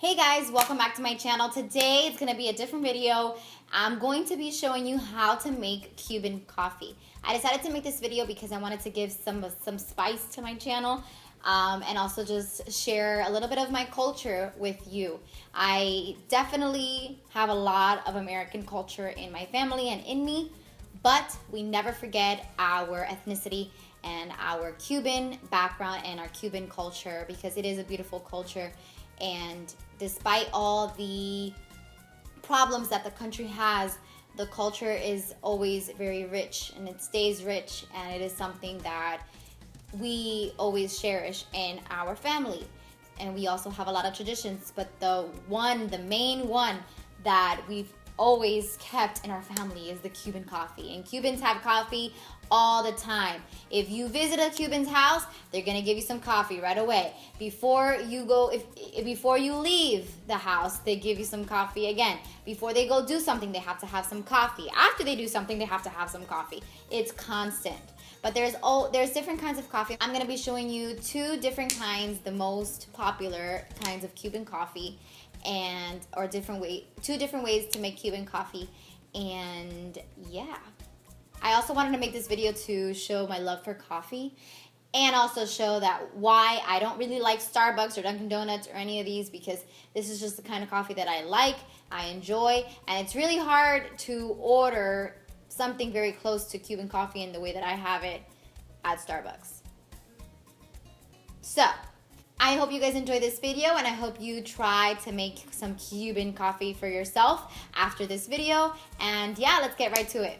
Hey guys, welcome back to my channel. Today it's going to be a different video. I'm going to be showing you how to make Cuban coffee. I decided to make this video because I wanted to give some spice to my channel and also just share a little bit of my culture with you. I definitely have a lot of American culture in my family and in me, but we never forget our ethnicity and our Cuban background and our Cuban culture because it is a beautiful culture. And despite all the problems that the country has, the culture is always very rich and it stays rich, and it is something that we always cherish in our family. And we also have a lot of traditions, but the main one that we've always kept in our family is the Cuban coffee. And Cubans have coffee all the time. If you visit a Cuban's house, they're gonna give you some coffee right away. Before you leave the house, they give you some coffee again. Before they go do something, they have to have some coffee. After they do something, they have to have some coffee. It's constant. But there's different kinds of coffee. I'm gonna be showing you two different kinds, the most popular kinds of Cuban coffee, two different ways to make Cuban coffee. And yeah, I also wanted to make this video to show my love for coffee and also show that why I don't really like Starbucks or Dunkin' Donuts or any of these, because this is just the kind of coffee that I like, I enjoy, and it's really hard to order something very close to Cuban coffee in the way that I have it at Starbucks. So I hope you guys enjoy this video, and I hope you try to make some Cuban coffee for yourself after this video. And yeah, let's get right to it.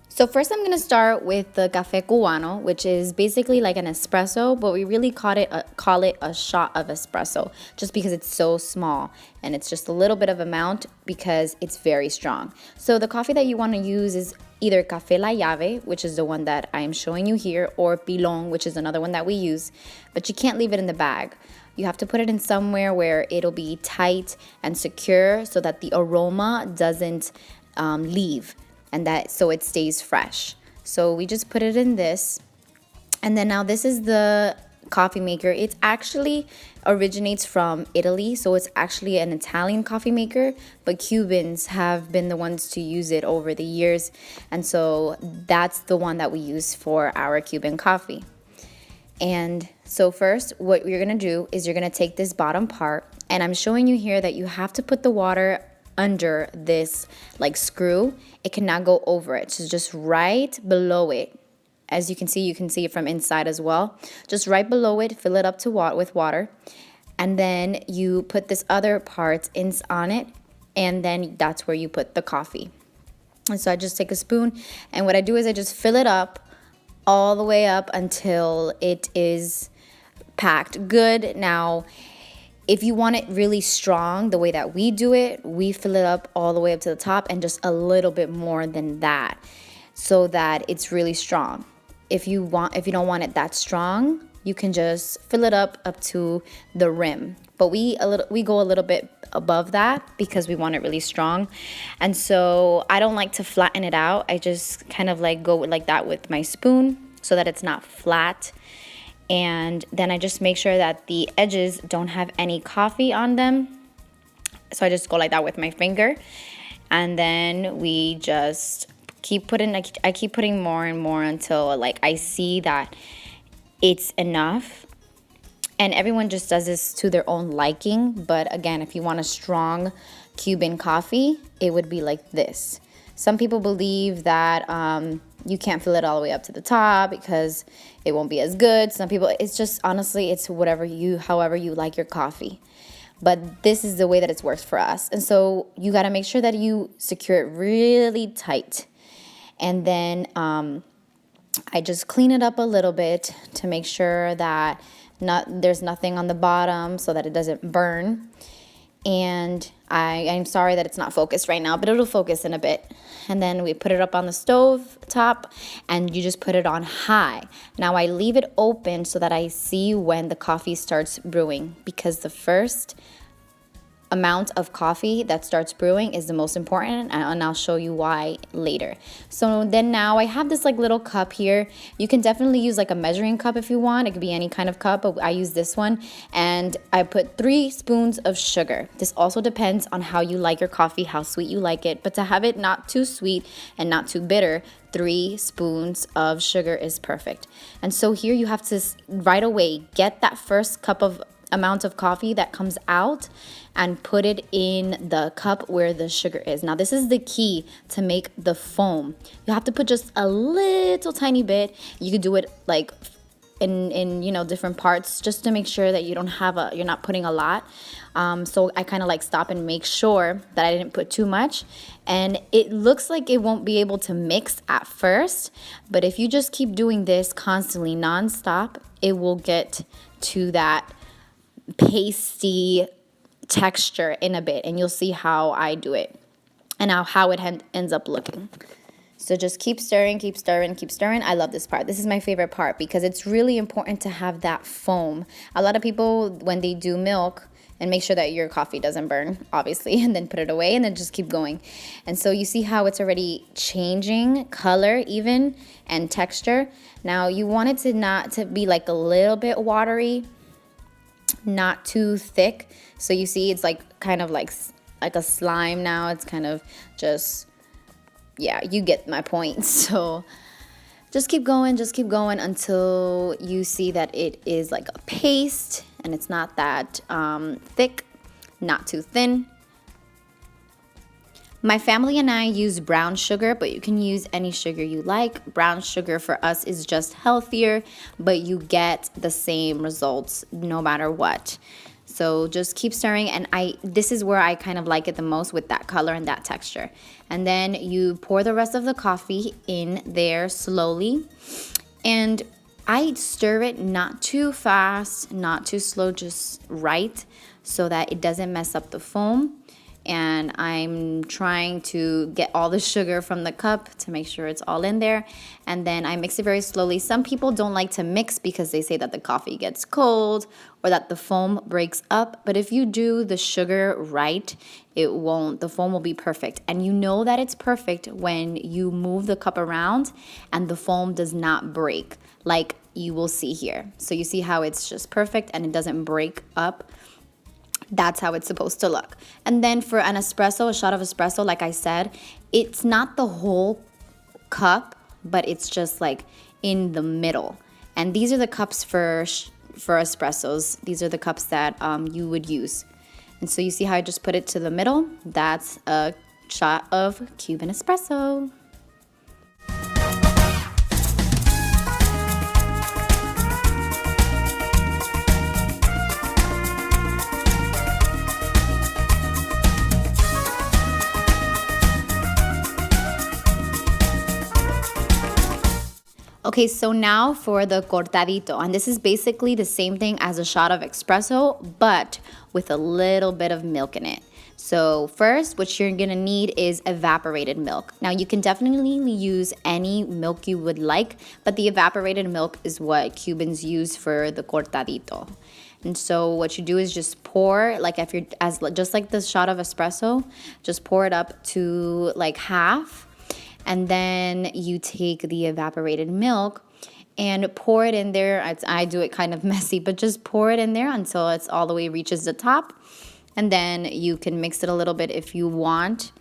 So first I'm going to start with the Café Cubano, which is basically like an espresso, but we really call it a shot of espresso just because it's so small, and it's just a little bit of amount because it's very strong. So the coffee that you want to use is either Café La Llave, which is the one that I'm showing you here, or Pilon, which is another one that we use, but you can't leave it in the bag. You have to put it in somewhere where it'll be tight and secure so that the aroma doesn't leave, and so it stays fresh. So we just put it in this, and then now this is the coffee maker. It actually originates from Italy, so it's actually an Italian coffee maker, but Cubans have been the ones to use it over the years, and so that's the one that we use for our Cuban coffee. And so first, what you're gonna do is you're gonna take this bottom part, and I'm showing you here that you have to put the water under this like screw. It cannot go over it, so just right below it. As you can see it from inside as well. Just right below it, fill it up to with water, and then you put this other part on it, and then that's where you put the coffee. And so I just take a spoon, and what I do is I just fill it up all the way up until it is packed good. Now, if you want it really strong, the way that we do it, we fill it up all the way up to the top and just a little bit more than that so that it's really strong. If you don't want it that strong, you can just fill it up to the rim. But we go a little bit above that because we want it really strong. And so I don't like to flatten it out. I just kind of like go like that with my spoon so that it's not flat. And then I just make sure that the edges don't have any coffee on them. So I just go like that with my finger. And then we just keep putting, I keep putting more and more until like I see that it's enough. And everyone just does this to their own liking. But again, if you want a strong Cuban coffee, it would be like this. Some people believe that you can't fill it all the way up to the top because it won't be as good. Some people, it's just, honestly, it's however you like your coffee. But this is the way that it's worked for us. And so you got to make sure that you secure it really tight. And then I just clean it up a little bit to make sure that there's nothing on the bottom so that it doesn't burn. And I'm sorry that it's not focused right now, but it'll focus in a bit. And then we put it up on the stove top, and you just put it on high. Now I leave it open so that I see when the coffee starts brewing, because the first amount of coffee that starts brewing is the most important, and I'll show you why later. So then now I have this like little cup here. You can definitely use like a measuring cup if you want. It could be any kind of cup, but I use this one, and I put 3 spoons of sugar. This also depends on how you like your coffee, how sweet you like it, but to have it not too sweet and not too bitter, 3 spoons of sugar is perfect. And so here you have to right away get that first cup of amount of coffee that comes out and put it in the cup where the sugar is. Now this is the key to make the foam. You have to put just a little tiny bit. You could do it like in you know, different parts, just to make sure that you don't have you're not putting a lot. So I kind of like stop and make sure that I didn't put too much. And it looks like it won't be able to mix at first, but if you just keep doing this constantly nonstop, it will get to that pasty texture in a bit, and you'll see how I do it and how it ends up looking. So just keep stirring, keep stirring, keep stirring. I love this part. This is my favorite part because it's really important to have that foam. A lot of people, when they do milk, and make sure that your coffee doesn't burn, obviously, and then put it away and then just keep going. And so you see how it's already changing color even and texture. Now you want it to not to be like a little bit watery, not too thick. So you see it's like kind of like a slime now. It's kind of just, yeah, you get my point. So just keep going until you see that it is like a paste and it's not that thick, not too thin. My family and I use brown sugar, but you can use any sugar you like. Brown sugar for us is just healthier, but you get the same results no matter what. So just keep stirring, and this is where I kind of like it the most, with that color and that texture. And then you pour the rest of the coffee in there slowly, and I stir it not too fast, not too slow, just right, so that it doesn't mess up the foam. And I'm trying to get all the sugar from the cup to make sure it's all in there. And then I mix it very slowly. Some people don't like to mix because they say that the coffee gets cold or that the foam breaks up. But if you do the sugar right, it won't. The foam will be perfect. And you know that it's perfect when you move the cup around and the foam does not break, like you will see here. So you see how it's just perfect and it doesn't break up. That's how it's supposed to look. And then for an espresso, a shot of espresso, like I said, it's not the whole cup, but it's just like in the middle. And these are the cups for espressos. These are the cups that you would use. And so you see how I just put it to the middle? That's a shot of Cuban espresso. Okay, so now for the cortadito, and this is basically the same thing as a shot of espresso, but with a little bit of milk in it. So first, what you're gonna need is evaporated milk. Now you can definitely use any milk you would like, but the evaporated milk is what Cubans use for the cortadito. And so what you do is just pour, like if you're just like the shot of espresso, just pour it up to like half. And then you take the evaporated milk and pour it in there. I do it kind of messy, but just pour it in there until it's all the way reaches the top. And then you can mix it a little bit if you want.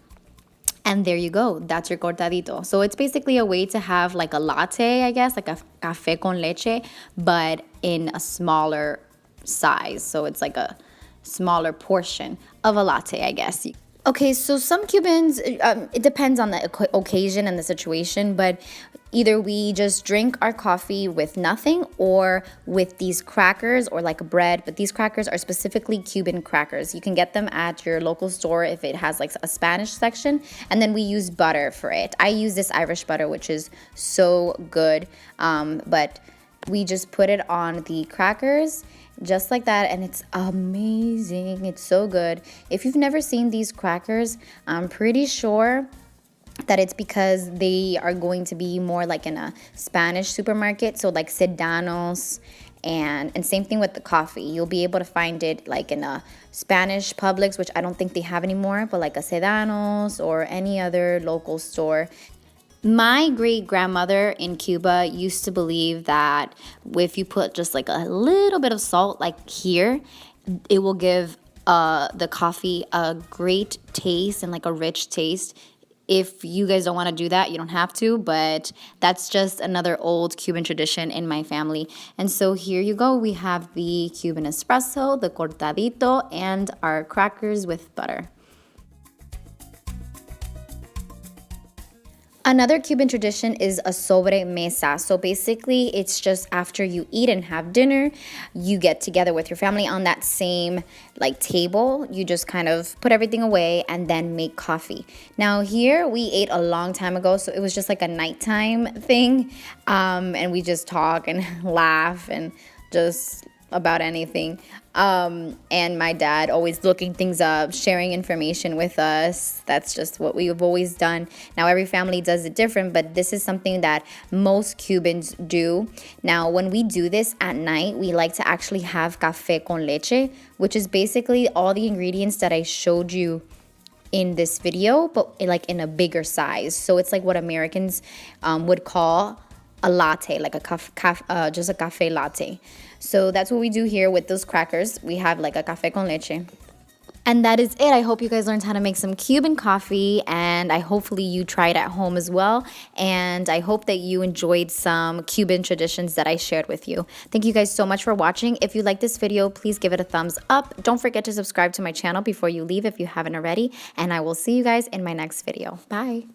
And there you go. That's your cortadito. So it's basically a way to have like a latte, I guess, like a café con leche, but in a smaller size. So it's like a smaller portion of a latte, I guess. Okay, so some Cubans, it depends on the occasion and the situation, but either we just drink our coffee with nothing or with these crackers or like bread, but these crackers are specifically Cuban crackers. You can get them at your local store if it has like a Spanish section, and then we use butter for it. I use this Irish butter, which is so good, but we just put it on the crackers just like that, and it's amazing. It's so good. If you've never seen these crackers, I'm pretty sure that it's because they are going to be more like in a Spanish supermarket, so like Sedanos And same thing with the coffee. You'll be able to find it like in a Spanish Publix, which I don't think they have anymore, but like a Sedanos or any other local store. My great grandmother in Cuba used to believe that if you put just like a little bit of salt, like here, it will give the coffee a great taste and like a rich taste. If you guys don't want to do that, you don't have to, but that's just another old Cuban tradition in my family. And so here you go. We have the Cuban espresso, the cortadito, and our crackers with butter. Another Cuban tradition is a sobremesa. So basically, it's just after you eat and have dinner, you get together with your family on that same like table. You just kind of put everything away and then make coffee. Now here, we ate a long time ago, so it was just like a nighttime thing. And we just talk and laugh and just about anything. And my dad always looking things up, sharing information with us. That's just what we've always done. Now, every family does it different, but this is something that most Cubans do. Now, when we do this at night, we like to actually have café con leche, which is basically all the ingredients that I showed you in this video, but like in a bigger size. So it's like what Americans would call a latte, like just a cafe latte. So that's what we do here with those crackers. We have like a café con leche. And that is it. I hope you guys learned how to make some Cuban coffee, and hopefully you try it at home as well. And I hope that you enjoyed some Cuban traditions that I shared with you. Thank you guys so much for watching. If you like this video, please give it a thumbs up. Don't forget to subscribe to my channel before you leave if you haven't already. And I will see you guys in my next video. Bye.